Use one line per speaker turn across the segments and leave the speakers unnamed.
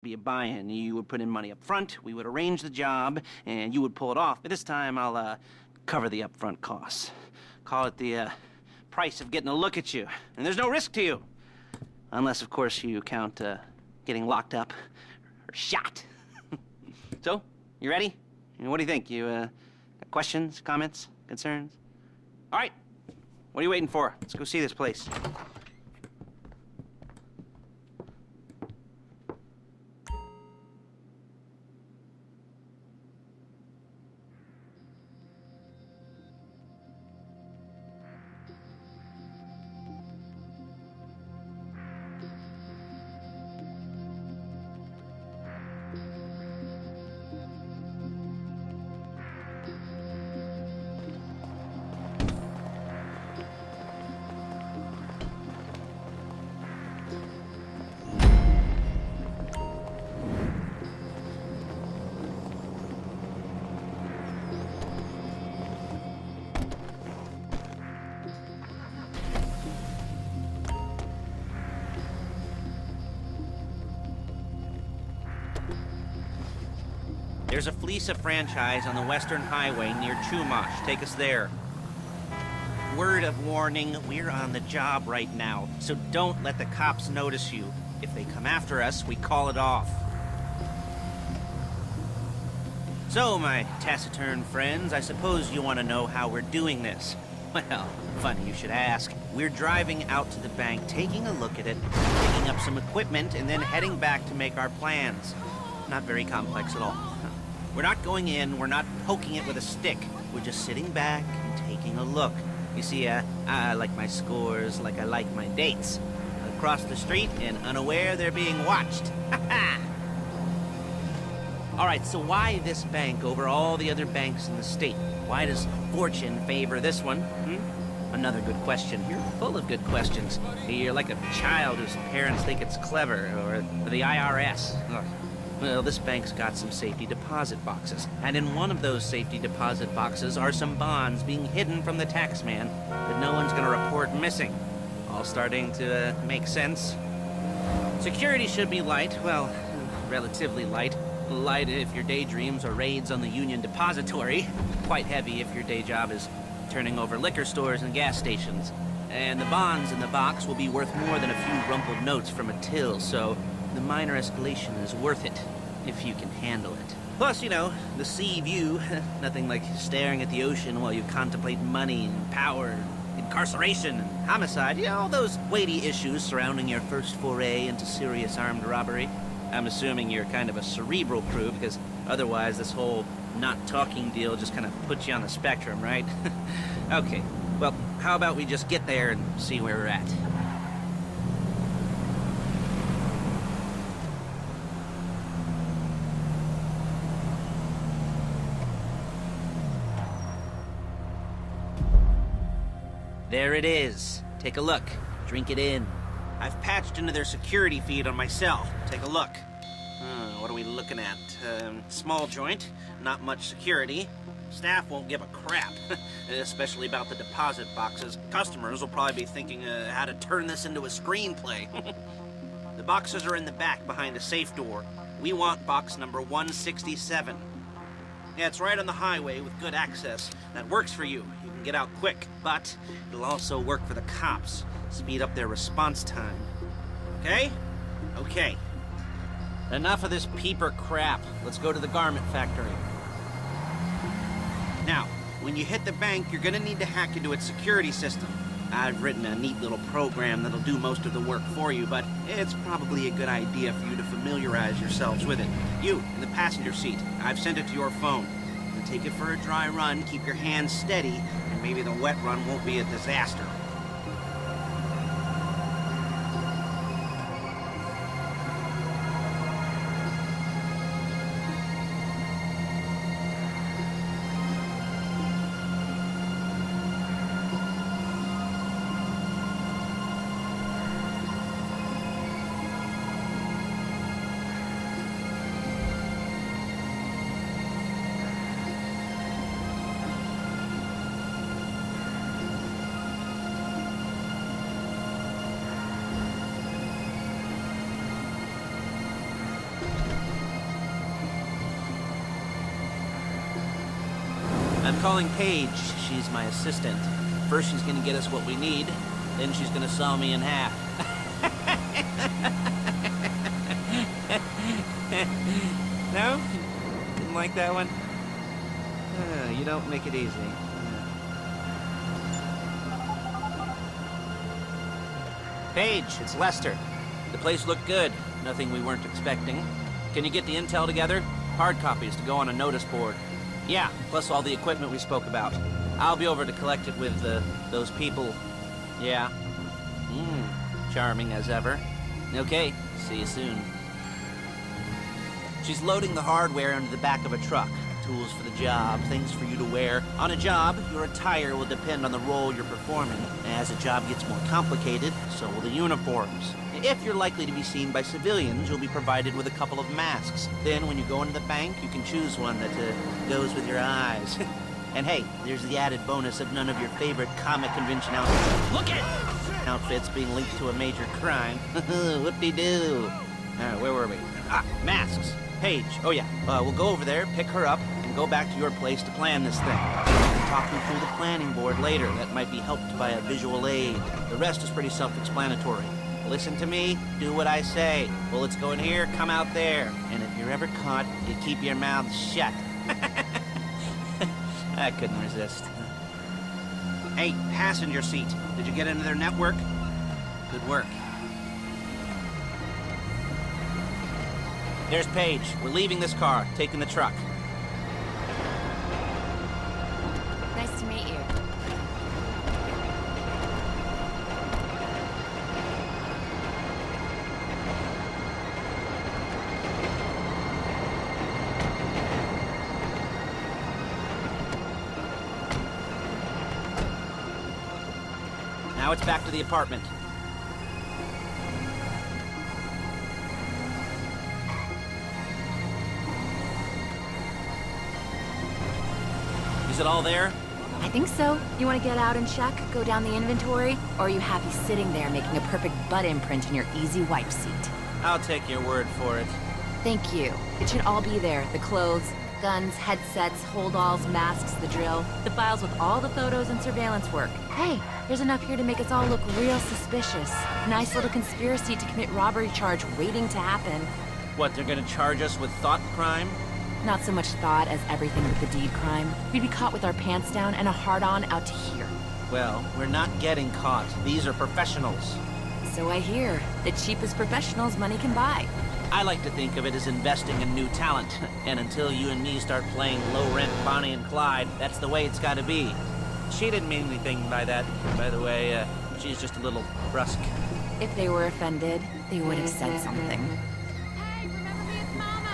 be a buy-in. You would put in money up front, we would arrange the job, and you would pull it off. But this time I'll cover the upfront costs. Call it the price of getting a look at you. And there's no risk to you. Unless, of course, you count getting locked up or shot. So, you ready? What do you think? You got questions, comments, concerns? All right. What are you waiting for? Let's go see this place. There's a Fleece franchise on the Western Highway near Chumash. Take us there. Word of warning, we're on the job right now, so don't let the cops notice you. If they come after us, we call it off. So, my taciturn friends, I suppose you want to know how we're doing this. Well, funny you should ask. We're driving out to the bank, taking a look at it, picking up some equipment, and then heading back to make our plans. Not very complex at all. We're not going in, we're not poking it with a stick. We're just sitting back and taking a look. You see, I like my scores like I like my dates. Across the street and unaware they're being watched. All right, so why this bank over all the other banks in the state? Why does fortune favor this one? Another good question. You're full of good questions. You're like a child whose parents think it's clever, or the IRS. Ugh. Well, this bank's got some safety deposit boxes, and in one of those safety deposit boxes are some bonds being hidden from the tax man that no one's gonna report missing. All starting to make sense. Security should be light, well, relatively light. Light if your daydreams are raids on the Union Depository. Quite heavy if your day job is turning over liquor stores and gas stations. And the bonds in the box will be worth more than a few rumpled notes from a till, so the minor escalation is worth it, if you can handle it. Plus, you know, the sea view, nothing like staring at the ocean while you contemplate money and power, incarceration and homicide, you know, all those weighty issues surrounding your first foray into serious armed robbery. I'm assuming you're kind of a cerebral crew, because otherwise this whole not talking deal just kind of puts you on the spectrum, right? Okay, well, how about we just get there and see where we're at? There it is. Take a look. Drink it in. I've patched into their security feed on my cell. Take a look. What are we looking at? Small joint, not much security. Staff won't give a crap, especially about the deposit boxes. Customers will probably be thinking how to turn this into a screenplay. The boxes are in the back behind a safe door. We want box number 167. Yeah, it's right on the highway with good access. That works for you. You can get out quick, but it'll also work for the cops. Speed up their response time. Okay? Okay. Enough of this peeper crap. Let's go to the garment factory. Now, when you hit the bank, you're gonna need to hack into its security system. I've written a neat little program that'll do most of the work for you, but it's probably a good idea for you to familiarize yourselves with it. You, in the passenger seat, I've sent it to your phone. Now take it for a dry run, keep your hands steady, and maybe the wet run won't be a disaster. I'm calling Paige. She's my assistant. First she's gonna get us what we need, then she's gonna saw me in half. No? Didn't like that one? You don't make it easy. Paige, it's Lester. The place looked good. Nothing we weren't expecting. Can you get the intel together? Hard copies to go on a notice board. Yeah, plus all the equipment we spoke about. I'll be over to collect it with those people. Yeah. Charming as ever. Okay, see you soon. She's loading the hardware into the back of a truck. Tools for the job, things for you to wear. On a job, your attire will depend on the role you're performing. As the job gets more complicated, so will the uniforms. If you're likely to be seen by civilians, you'll be provided with a couple of masks. Then, when you go into the bank, you can choose one that goes with your eyes. And hey, there's the added bonus of none of your favorite comic convention outfits being linked to a major crime. Whoop-de-doo. Where were we? Masks. Paige. Oh yeah, we'll go over there, pick her up, and go back to your place to plan this thing. We'll talk you through the planning board later. That might be helped by a visual aid. The rest is pretty self-explanatory. Listen to me, do what I say. Bullets go in here, come out there. And if you're ever caught, you keep your mouth shut. I couldn't resist. Hey, passenger seat. Did you get into their network? Good work. There's Paige. We're leaving this car, taking the truck.
Nice to meet you.
Now it's back to the apartment. Is it all there?
I think so. You want to get out and check? Go down the inventory? Or are you happy sitting there making a perfect butt imprint in your easy wipe seat?
I'll take your word for it.
Thank you. It should all be there. The clothes, guns, headsets, holdalls, masks, the drill. The files with all the photos and surveillance work. Hey, there's enough here to make us all look real suspicious. Nice little conspiracy to commit robbery charge waiting to happen.
What, they're gonna charge us with thought crime?
Not so much thought as everything with the deed crime. We'd be caught with our pants down and a hard-on out to here.
Well, we're not getting caught. These are professionals.
So I hear. The cheapest professionals money can buy.
I like to think of it as investing in new talent. And until you and me start playing low-rent Bonnie and Clyde, that's the way it's gotta be. She didn't mean anything by that, by the way. She's just a little brusque.
If they were offended, they would have said something.
Hey, remember me? It's Mama.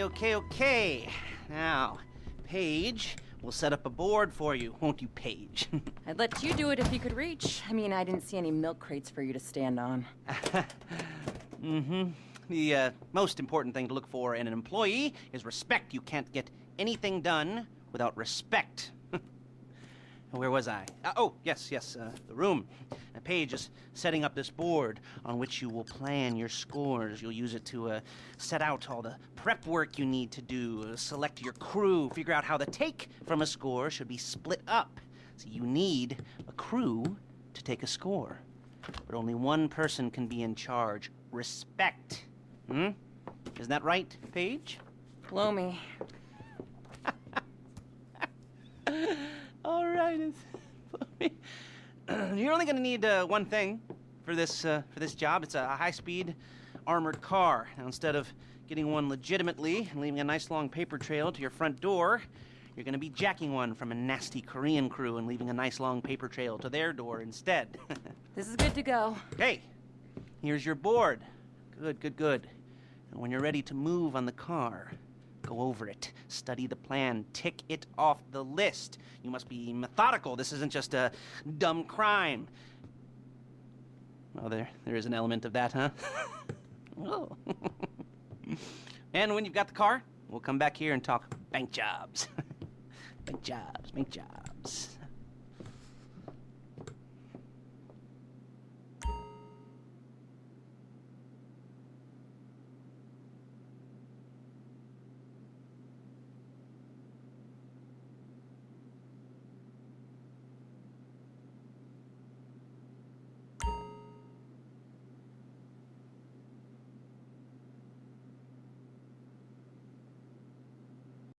Okay. Now, Paige, we'll set up a board for you, won't you, Paige?
I'd let you do it if you could reach. I mean, I didn't see any milk crates for you to stand on.
The most important thing to look for in an employee is respect. You can't get anything done without respect. Where was I? Yes, the room. Paige is setting up this board on which you will plan your scores. You'll use it to set out all the prep work you need to do, select your crew, figure out how the take from a score should be split up. So you need a crew to take a score. but only one person can be in charge. Respect. Hmm? Isn't that right, Paige?
Blow me.
All right. You're only going to need one thing for this job. It's a high-speed armored car. Now, instead of getting one legitimately and leaving a nice long paper trail to your front door, you're going to be jacking one from a nasty Korean crew and leaving a nice long paper trail to their door instead.
This is good to go.
Hey, here's your board. Good, good, good. And when you're ready to move on the car, go over it, study the plan, tick it off the list. You must be methodical. This isn't just a dumb crime. Well, there is an element of that, huh? Oh. And when you've got the car, we'll come back here and talk bank jobs. Bank jobs, bank jobs.